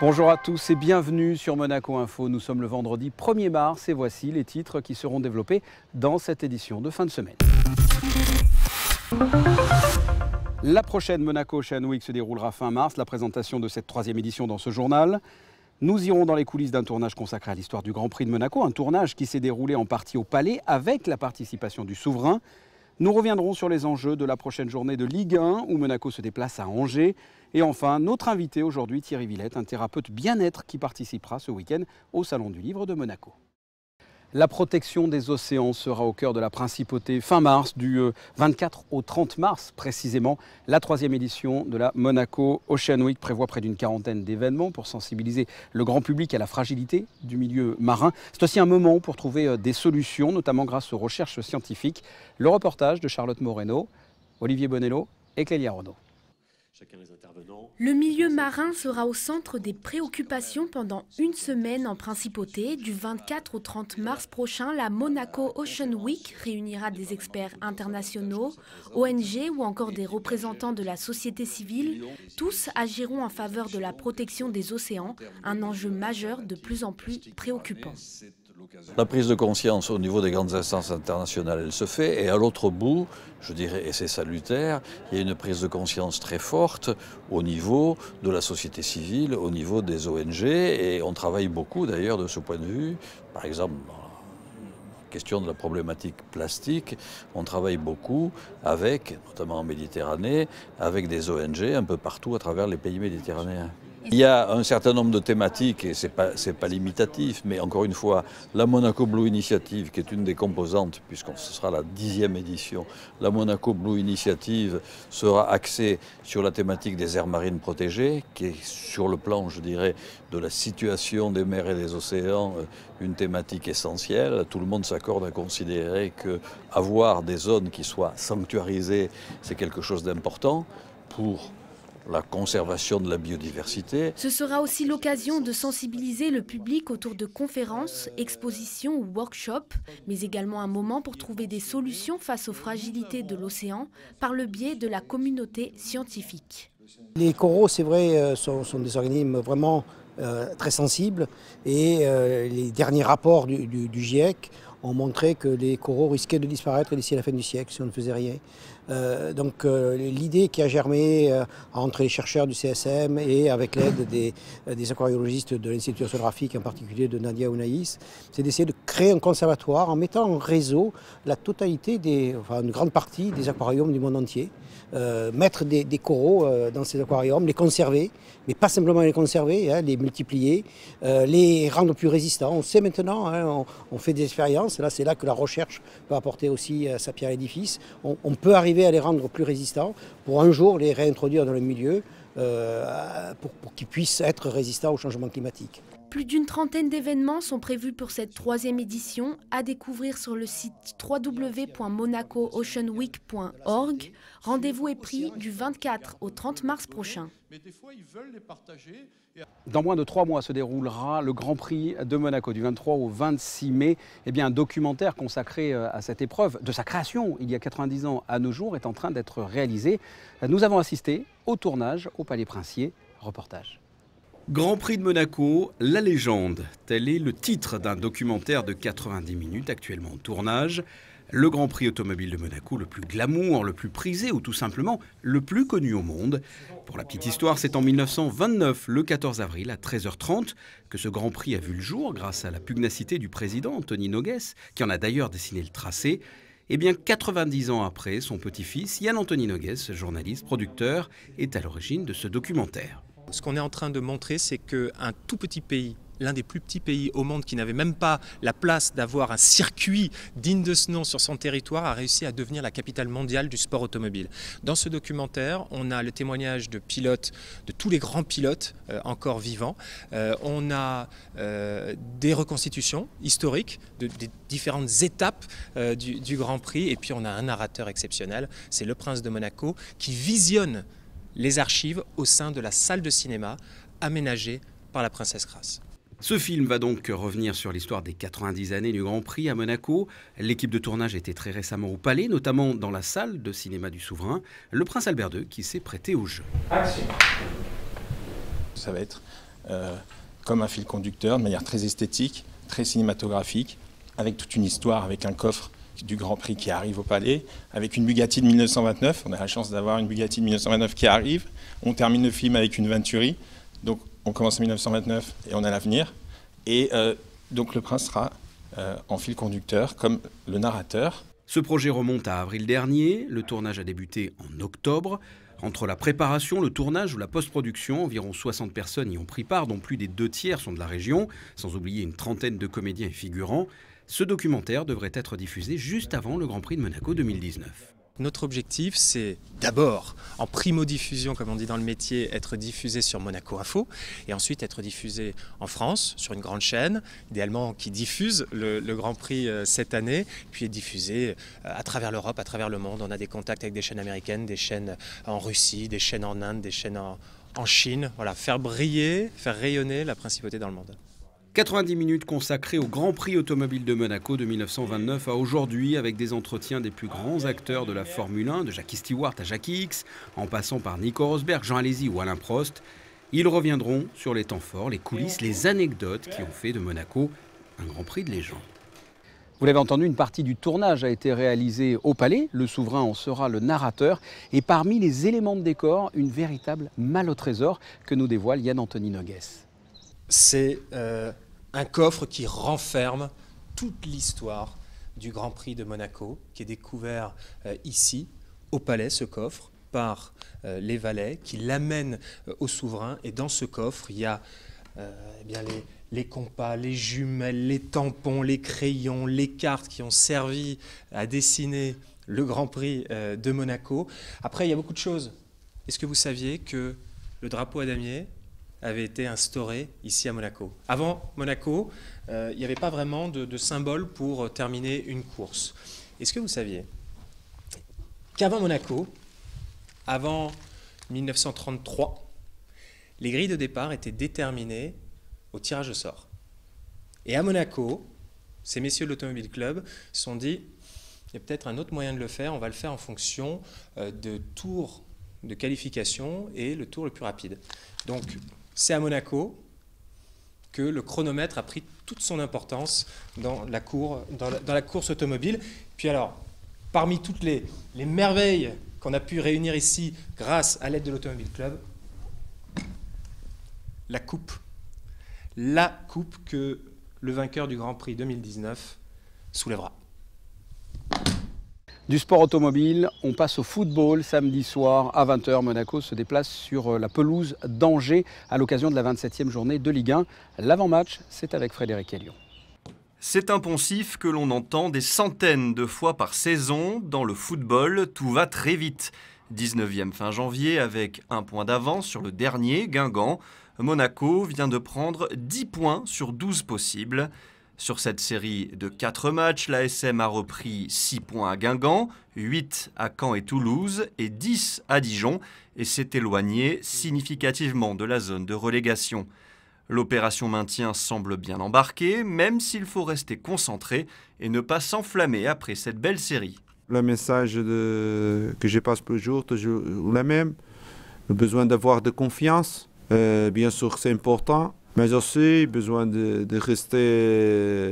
Bonjour à tous et bienvenue sur Monaco Info. Nous sommes le vendredi 1er mars et voici les titres qui seront développés dans cette édition de fin de semaine. La prochaine Monaco Ocean Week se déroulera fin mars, la présentation de cette 3e édition dans ce journal. Nous irons dans les coulisses d'un tournage consacré à l'histoire du Grand Prix de Monaco, un tournage qui s'est déroulé en partie au Palais avec la participation du souverain. Nous reviendrons sur les enjeux de la prochaine journée de Ligue 1 où Monaco se déplace à Angers. Et enfin, notre invité aujourd'hui, Thierry Villette, un thérapeute bien-être qui participera ce week-end au Salon du Livre de Monaco. La protection des océans sera au cœur de la principauté fin mars, du 24 au 30 mars précisément. La 3e édition de la Monaco Ocean Week prévoit près d'une quarantaine d'événements pour sensibiliser le grand public à la fragilité du milieu marin. C'est aussi un moment pour trouver des solutions, notamment grâce aux recherches scientifiques. Le reportage de Charlotte Moreno, Olivier Bonello et Clélia Renaud. Le milieu marin sera au centre des préoccupations pendant une semaine en principauté. Du 24 au 30 mars prochain, la Monaco Ocean Week réunira des experts internationaux, ONG ou encore des représentants de la société civile. Tous agiront en faveur de la protection des océans, un enjeu majeur de plus en plus préoccupant. La prise de conscience au niveau des grandes instances internationales, elle se fait, et à l'autre bout, je dirais, et c'est salutaire, il y a une prise de conscience très forte au niveau de la société civile, au niveau des ONG, et on travaille beaucoup d'ailleurs de ce point de vue. Par exemple, dans la question de la problématique plastique, on travaille beaucoup avec, notamment en Méditerranée, avec des ONG un peu partout à travers les pays méditerranéens. Il y a un certain nombre de thématiques, et ce n'est pas limitatif, mais encore une fois, la Monaco Blue Initiative, qui est une des composantes, puisque ce sera la 10e édition, la Monaco Blue Initiative sera axée sur la thématique des aires marines protégées, qui est sur le plan, je dirais, de la situation des mers et des océans, une thématique essentielle. Tout le monde s'accorde à considérer qu'avoir des zones qui soient sanctuarisées, c'est quelque chose d'important pour la conservation de la biodiversité. Ce sera aussi l'occasion de sensibiliser le public autour de conférences, expositions ou workshops, mais également un moment pour trouver des solutions face aux fragilités de l'océan par le biais de la communauté scientifique. Les coraux, c'est vrai, sont des organismes vraiment très sensibles et les derniers rapports du GIEC ont montré que les coraux risquaient de disparaître d'ici la fin du siècle si on ne faisait rien. Donc l'idée qui a germé entre les chercheurs du CSM et avec l'aide des aquariologistes de l'Institut océanographique, en particulier de Nadia Ounaïs, c'est d'essayer de créer un conservatoire en mettant en réseau la totalité, une grande partie des aquariums du monde entier. Mettre des coraux dans ces aquariums, les conserver, mais pas simplement les conserver, les multiplier, les rendre plus résistants. On sait maintenant, on fait des expériences, là c'est là que la recherche peut apporter aussi sa pierre à l'édifice. On peut arriver à les rendre plus résistants pour un jour les réintroduire dans le milieu pour qu'ils puissent être résistants au changement climatique. Plus d'une trentaine d'événements sont prévus pour cette 3e édition, à découvrir sur le site www.monacooceanweek.org. Rendez-vous est pris du 24 au 30 mars prochain. Dans moins de 3 mois se déroulera le Grand Prix de Monaco du 23 au 26 mai. Eh bien, un documentaire consacré à cette épreuve, de sa création il y a 90 ans à nos jours, est en train d'être réalisé. Nous avons assisté au tournage au Palais Princier. Reportage. Grand Prix de Monaco, la légende. Tel est le titre d'un documentaire de 90 minutes actuellement en tournage. Le Grand Prix automobile de Monaco, le plus glamour, le plus prisé ou tout simplement le plus connu au monde. Pour la petite histoire, c'est en 1929, le 14 avril à 13h30, que ce Grand Prix a vu le jour grâce à la pugnacité du président Antoni Nogues, qui en a d'ailleurs dessiné le tracé. Eh bien, 90 ans après, son petit-fils, Yann Antoni Nogues, journaliste, producteur, est à l'origine de ce documentaire. Ce qu'on est en train de montrer, c'est qu'un tout petit pays, l'un des plus petits pays au monde qui n'avait même pas la place d'avoir un circuit digne de ce nom sur son territoire, a réussi à devenir la capitale mondiale du sport automobile. Dans ce documentaire, on a le témoignage de pilotes, de tous les grands pilotes encore vivants. On a des reconstitutions historiques des différentes étapes du Grand Prix. Et puis on a un narrateur exceptionnel, c'est le prince de Monaco, qui visionne les archives au sein de la salle de cinéma aménagée par la princesse Grace. Ce film va donc revenir sur l'histoire des 90 années du Grand Prix à Monaco. L'équipe de tournage était très récemment au Palais, notamment dans la salle de cinéma du souverain, le prince Albert II qui s'est prêté au jeu. Action. Ça va être comme un fil conducteur, de manière très esthétique, très cinématographique, avec toute une histoire, avec un coffre du Grand Prix qui arrive au Palais, avec une Bugatti de 1929. On a la chance d'avoir une Bugatti de 1929 qui arrive. On termine le film avec une Venturi. Donc on commence en 1929 et on a l'avenir. Et donc le prince sera en fil conducteur comme le narrateur. Ce projet remonte à avril dernier. Le tournage a débuté en octobre. Entre la préparation, le tournage ou la post-production, environ 60 personnes y ont pris part, dont plus des 2/3 sont de la région, sans oublier une trentaine de comédiens et figurants. Ce documentaire devrait être diffusé juste avant le Grand Prix de Monaco 2019. Notre objectif, c'est d'abord, en primo-diffusion, comme on dit dans le métier, être diffusé sur Monaco Info, et ensuite être diffusé en France, sur une grande chaîne, idéalement qui diffuse le Grand Prix cette année, puis diffusé à travers l'Europe, à travers le monde. On a des contacts avec des chaînes américaines, des chaînes en Russie, des chaînes en Inde, des chaînes en Chine. Voilà, faire briller, faire rayonner la principauté dans le monde. 90 minutes consacrées au Grand Prix automobile de Monaco de 1929 à aujourd'hui, avec des entretiens des plus grands acteurs de la Formule 1, de Jackie Stewart à Jackie X, en passant par Nico Rosberg, Jean Alesi ou Alain Prost. Ils reviendront sur les temps forts, les coulisses, les anecdotes qui ont fait de Monaco un Grand Prix de légende. Vous l'avez entendu, une partie du tournage a été réalisée au Palais. Le souverain en sera le narrateur. Et parmi les éléments de décor, une véritable malle au trésor que nous dévoile Yann-Anthony Nogues. C'est un coffre qui renferme toute l'histoire du Grand Prix de Monaco, qui est découvert ici, au Palais, ce coffre, par les valets, qui l'amènent au souverain. Et dans ce coffre, il y a les compas, les jumelles, les tampons, les crayons, les cartes qui ont servi à dessiner le Grand Prix de Monaco. Après, il y a beaucoup de choses. Est-ce que vous saviez que le drapeau à damier avait été instauré ici à Monaco? Avant Monaco, il n'y avait pas vraiment de symbole pour terminer une course. Est-ce que vous saviez qu'avant Monaco, avant 1933, les grilles de départ étaient déterminées au tirage au sort? Et à Monaco, ces messieurs de l'Automobile Club se sont dit, il y a peut-être un autre moyen de le faire, on va le faire en fonction de tours de qualification et le tour le plus rapide. Donc, c'est à Monaco que le chronomètre a pris toute son importance dans la course automobile. Puis alors, parmi toutes les merveilles qu'on a pu réunir ici grâce à l'aide de l'Automobile Club, la coupe que le vainqueur du Grand Prix 2019 soulèvera. Du sport automobile, on passe au football. Samedi soir à 20 h, Monaco se déplace sur la pelouse d'Angers à l'occasion de la 27e journée de Ligue 1. L'avant-match, c'est avec Frédéric Elion. C'est un poncif que l'on entend des centaines de fois par saison. Dans le football, tout va très vite. 19e fin janvier avec un point d'avance sur le dernier, Guingamp. Monaco vient de prendre 10 points sur 12 possibles. Sur cette série de 4 matchs, l'ASM a repris 6 points à Guingamp, 8 à Caen et Toulouse et 10 à Dijon et s'est éloigné significativement de la zone de relégation. L'opération maintien semble bien embarquée, même s'il faut rester concentré et ne pas s'enflammer après cette belle série. Le message que je passe pour le jour, toujours le même, le besoin d'avoir de confiance, bien sûr c'est important. Mais aussi, besoin de rester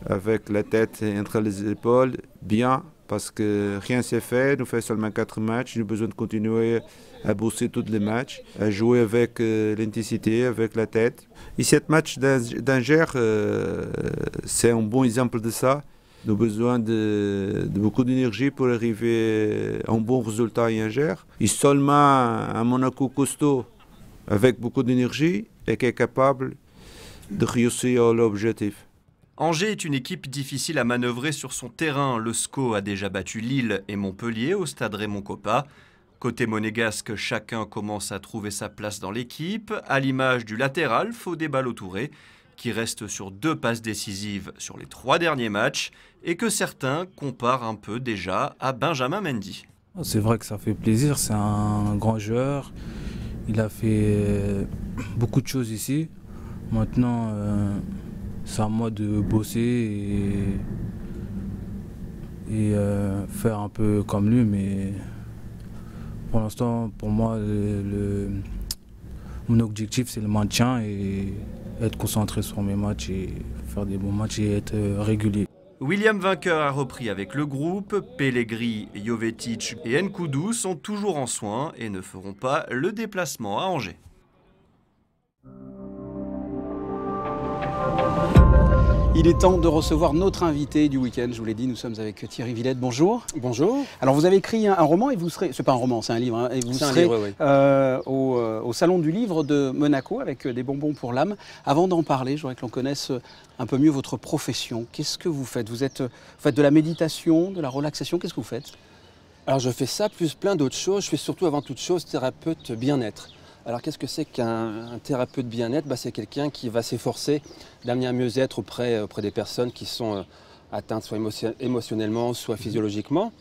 avec la tête entre les épaules, bien, parce que rien s'est fait. Nous faisons seulement 4 matchs. Nous avons besoin de continuer à bosser tous les matchs, à jouer avec l'intensité, avec la tête. Et ce match d'Angers, c'est un bon exemple de ça. Nous avons besoin de beaucoup d'énergie pour arriver à un bon résultat à Angers. Et seulement un Monaco costaud, avec beaucoup d'énergie et qui est capable de réussir l'objectif. Angers est une équipe difficile à manœuvrer sur son terrain. Le SCO a déjà battu Lille et Montpellier au stade Raymond Kopa. Côté monégasque, chacun commence à trouver sa place dans l'équipe, à l'image du latéral Fodé Ballo-Touré, qui reste sur 2 passes décisives sur les 3 derniers matchs et que certains comparent un peu déjà à Benjamin Mendy. C'est vrai que ça fait plaisir, c'est un grand joueur. Il a fait beaucoup de choses ici. Maintenant, c'est à moi de bosser et faire un peu comme lui. Mais pour l'instant, pour moi, le Mon objectif, c'est le maintien et être concentré sur mes matchs et faire des bons matchs et être régulier. William Vainqueur a repris avec le groupe. Pellegrini, Jovetic et Nkoudou sont toujours en soins et ne feront pas le déplacement à Angers. Il est temps de recevoir notre invité du week-end. Je vous l'ai dit, nous sommes avec Thierry Villette. Bonjour. Bonjour. Alors vous avez écrit un roman et vous serez, c'est pas un roman, c'est un livre, hein, et vous serez au Salon du Livre de Monaco avec des bonbons pour l'âme. Avant d'en parler, je voudrais que l'on connaisse un peu mieux votre profession. Qu'est-ce que vous faites? Vous faites de la méditation, de la relaxation, qu'est-ce que vous faites? Alors je fais ça plus plein d'autres choses. Je suis surtout avant toute chose thérapeute bien-être. Alors qu'est-ce que c'est qu'un thérapeute bien-être? C'est quelqu'un qui va s'efforcer d'amener un mieux-être auprès des personnes qui sont atteintes soit émotionnellement, soit physiologiquement,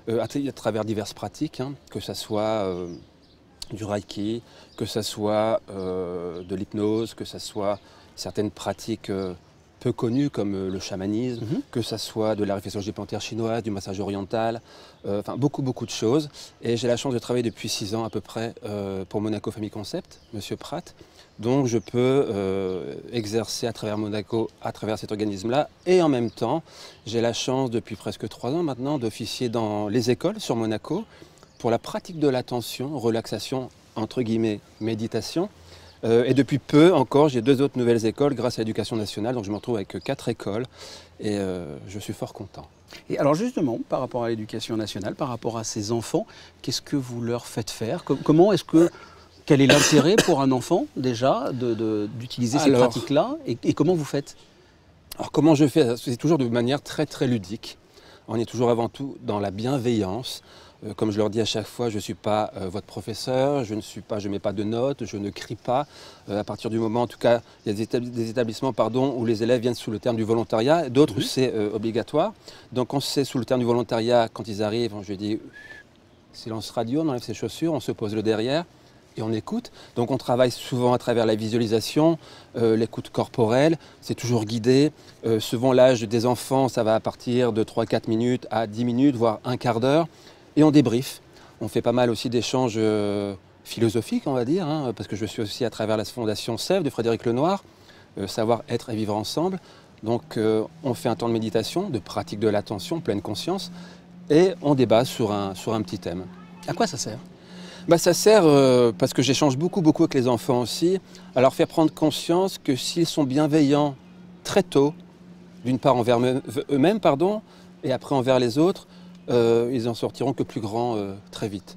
à travers diverses pratiques, que ce soit du reiki, que ce soit de l'hypnose, que ce soit certaines pratiques peu connues comme le chamanisme, que ce soit de la réflexologie plantaire chinoise, du massage oriental, enfin beaucoup de choses. Et j'ai la chance de travailler depuis 6 ans à peu près pour Monaco Family Concept, Monsieur Pratt. Donc je peux exercer à travers Monaco, à travers cet organisme-là. Et en même temps, j'ai la chance depuis presque 3 ans maintenant d'officier dans les écoles sur Monaco pour la pratique de l'attention, relaxation, entre guillemets, méditation. Et depuis peu encore, j'ai 2 autres nouvelles écoles grâce à l'Éducation nationale. Donc je me retrouve avec 4 écoles et je suis fort content. Et alors justement, par rapport à l'Éducation nationale, par rapport à ces enfants, qu'est-ce que vous leur faites faire? Comment est-ce que... Quel est l'intérêt pour un enfant déjà d'utiliser ces pratiques-là et comment vous faites? Alors comment je fais? C'est toujours de manière très ludique. On est toujours avant tout dans la bienveillance. Comme je leur dis à chaque fois, je ne suis pas votre professeur, je ne mets pas de notes, je ne crie pas. À partir du moment, en tout cas, il y a des établissements où les élèves viennent sous le terme du volontariat, d'autres où c'est obligatoire. Donc quand c'est sous le terme du volontariat, quand ils arrivent, je dis silence radio, on enlève ses chaussures, on se pose le derrière et on écoute. Donc on travaille souvent à travers la visualisation, l'écoute corporelle, c'est toujours guidé. Souvent l'âge des enfants, ça va à partir de 3-4 minutes à 10 minutes, voire un quart d'heure. Et on débriefe. On fait pas mal aussi d'échanges philosophiques, on va dire, parce que je suis aussi à travers la fondation Sèvres de Frédéric Lenoir, Savoir être et vivre ensemble. Donc on fait un temps de méditation, de pratique de l'attention, pleine conscience, et on débat sur un petit thème. À quoi ça sert? Ça sert parce que j'échange beaucoup avec les enfants aussi, à leur faire prendre conscience que s'ils sont bienveillants très tôt, d'une part envers eux-mêmes, et après envers les autres, ils en sortiront que plus grands très vite.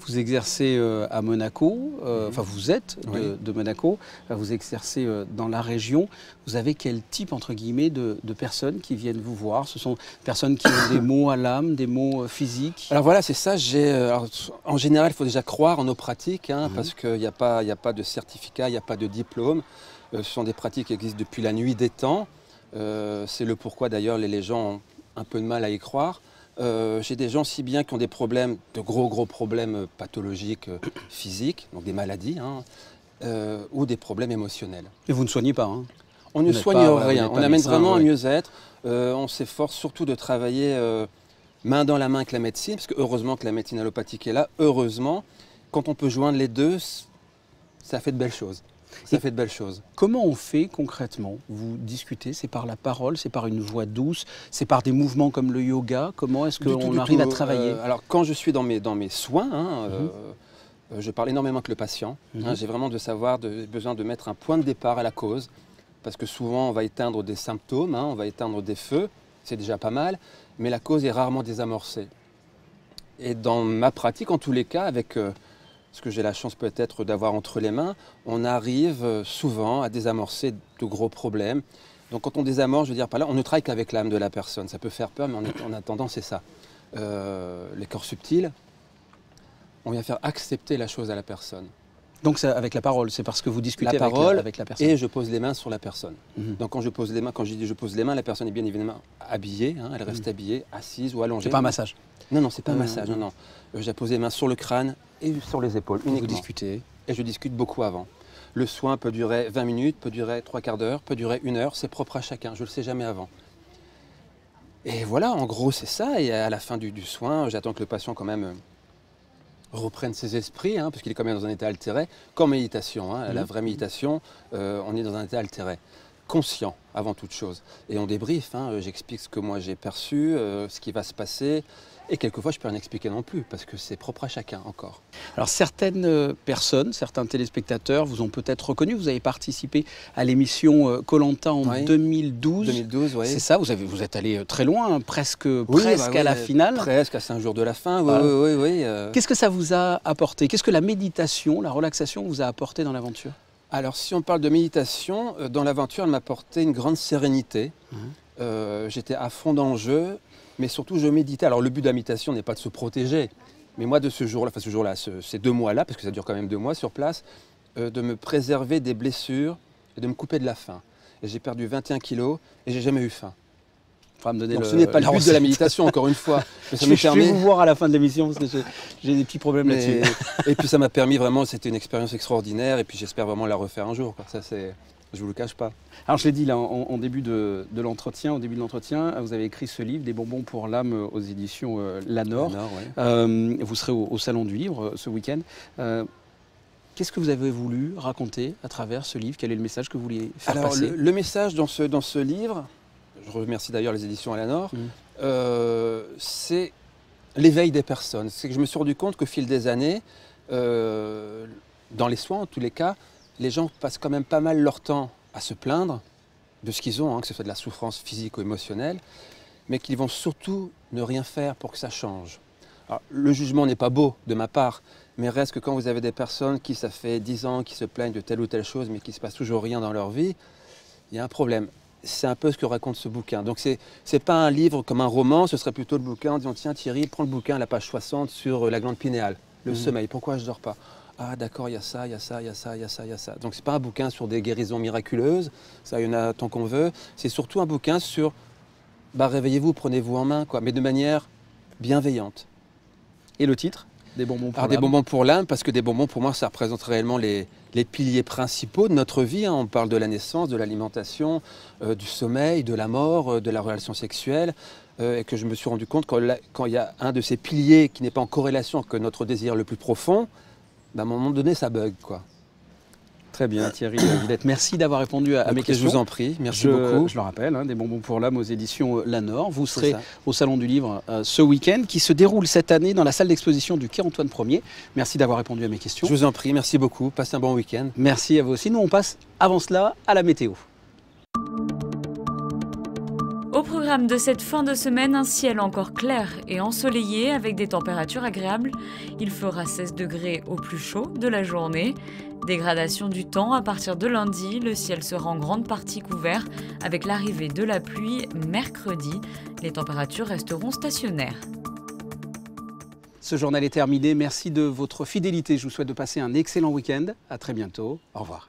Vous exercez à Monaco, enfin vous êtes de Monaco, vous exercez dans la région. Vous avez quel type, entre guillemets, de personnes qui viennent vous voir? Ce sont personnes qui ont des maux à l'âme, des maux physiques? Alors voilà, c'est ça. En général, il faut déjà croire en nos pratiques, parce qu'il n'y a pas de certificat, il n'y a pas de diplôme. Ce sont des pratiques qui existent depuis la nuit des temps. C'est le pourquoi d'ailleurs les gens ont un peu de mal à y croire. J'ai des gens si bien qui ont des problèmes, de gros problèmes pathologiques, physiques, donc des maladies, ou des problèmes émotionnels. Et vous ne soignez pas, On ne soigne rien, on amène vraiment un mieux-être. On s'efforce surtout de travailler main dans la main avec la médecine, parce que heureusement que la médecine allopathique est là, heureusement. Quand on peut joindre les deux, ça fait de belles choses. Ça fait de belles choses. Comment on fait concrètement? Vous discutez, c'est par la parole, c'est par une voix douce, c'est par des mouvements comme le yoga? Comment est-ce qu'on arrive à travailler? Alors quand je suis dans mes soins, je parle énormément avec le patient. J'ai vraiment besoin de mettre un point de départ à la cause, parce que souvent on va éteindre des symptômes, on va éteindre des feux, c'est déjà pas mal, mais la cause est rarement désamorcée. Et dans ma pratique, en tous les cas, avec ce que j'ai la chance peut-être d'avoir entre les mains, on arrive souvent à désamorcer de gros problèmes. Donc quand on désamorce, je veux dire par là, on ne travaille qu'avec l'âme de la personne. Ça peut faire peur, mais en attendant, c'est ça. Les corps subtils, on vient faire accepter la chose à la personne. Donc c'est avec la parole, c'est parce que vous discutez avec la personne. Et je pose les mains sur la personne. Donc quand je pose les mains, quand je dis je pose les mains, la personne est bien évidemment habillée, elle reste habillée, assise ou allongée. C'est pas un massage? Non, c'est pas un massage, non. J'ai posé les mains sur le crâne et sur les épaules, uniquement. Vous discutez? Et je discute beaucoup avant. Le soin peut durer 20 minutes, peut durer 3/4 d'heure, peut durer 1 heure, c'est propre à chacun, je ne le sais jamais avant. Et voilà, en gros, c'est ça. Et à la fin du soin, j'attends que le patient quand même reprenne ses esprits, hein, parce qu'il est quand même dans un état altéré, qu'en méditation. Hein, la vraie méditation, on est dans un état altéré, conscient avant toute chose. Et on débriefe, hein, j'explique ce que moi j'ai perçu, ce qui va se passer. Et quelquefois, je ne peux rien expliquer non plus, parce que c'est propre à chacun encore. Alors certaines personnes, certains téléspectateurs vous ont peut-être reconnu. Vous avez participé à l'émission Koh-Lanta en 2012. 2012, oui. C'est ça, vous êtes allé très loin, hein, presque à la finale. Presque à 5 jours de la fin, oui. Qu'est-ce que ça vous a apporté? Qu'est-ce que la méditation, la relaxation vous a apporté dans l'aventure? Alors si on parle de méditation, dans l'aventure, elle m'a apporté une grande sérénité. J'étais à fond dans le jeu. Mais surtout, je méditais. Alors, le but de la méditation n'est pas de se protéger. Mais moi, de ce jour-là, ces 2 mois-là, parce que ça dure quand même 2 mois sur place, de me préserver des blessures et de me couper de la faim. Et j'ai perdu 21 kilos et j'ai jamais eu faim. Donc, ce n'est pas le but de la méditation, encore une fois. Mais ça je vais vous voir à la fin de l'émission, parce que j'ai des petits problèmes là-dessus. Et puis, ça m'a permis vraiment, c'était une expérience extraordinaire. Et puis, j'espère vraiment la refaire un jour. Ça, c'est... Je ne vous le cache pas. Alors je l'ai dit là en début de l'entretien, vous avez écrit ce livre, Des bonbons pour l'âme aux éditions Lanor. Vous serez au Salon du Livre ce week-end. Qu'est-ce que vous avez voulu raconter à travers ce livre? Quel est le message que vous vouliez faire passer? Le message dans ce livre, je remercie d'ailleurs les éditions Lanor, c'est l'éveil des personnes. C'est que je me suis rendu compte qu'au fil des années, dans les soins en tous les cas, les gens passent quand même pas mal leur temps à se plaindre de ce qu'ils ont, hein, que ce soit de la souffrance physique ou émotionnelle, mais qu'ils vont surtout ne rien faire pour que ça change. Alors, le jugement n'est pas beau de ma part, mais reste que quand vous avez des personnes qui, ça fait 10 ans, qui se plaignent de telle ou telle chose, mais qui ne se passe toujours rien dans leur vie, il y a un problème. C'est un peu ce que raconte ce bouquin. Donc c'est pas un livre comme un roman, ce serait plutôt le bouquin en disant tiens Thierry, prends le bouquin à la page 60 sur la glande pinéale, le sommeil, pourquoi je ne dors pas? Ah d'accord, il y a ça, il y a ça, il y a ça, il y a ça, il y a ça. Donc c'est pas un bouquin sur des guérisons miraculeuses, ça il y en a tant qu'on veut. C'est surtout un bouquin sur, réveillez-vous, prenez-vous en main, quoi, mais de manière bienveillante. Et le titre? Des bonbons pour l'âme. Des bonbons pour l'âme, parce que des bonbons pour moi ça représente réellement les piliers principaux de notre vie. Hein. On parle de la naissance, de l'alimentation, du sommeil, de la mort, de la relation sexuelle. Et que je me suis rendu compte quand il y a un de ces piliers qui n'est pas en corrélation avec notre désir le plus profond, à un moment donné, ça bug, quoi. Très bien, Thierry Villette. Merci d'avoir répondu à mes questions. Je vous en prie, merci beaucoup. Je le rappelle, hein, Des bonbons pour l'âme aux éditions Lanor. Vous serez au Salon du Livre ce week-end, qui se déroule cette année dans la salle d'exposition du Quai Antoine Ier. Merci d'avoir répondu à mes questions. Je vous en prie, merci beaucoup. Passez un bon week-end. Merci à vous aussi. Nous, on passe, avant cela, à la météo. Au programme de cette fin de semaine, un ciel encore clair et ensoleillé avec des températures agréables. Il fera 16 degrés au plus chaud de la journée. Dégradation du temps à partir de lundi, le ciel sera en grande partie couvert avec l'arrivée de la pluie mercredi. Les températures resteront stationnaires. Ce journal est terminé. Merci de votre fidélité. Je vous souhaite de passer un excellent week-end. À très bientôt. Au revoir.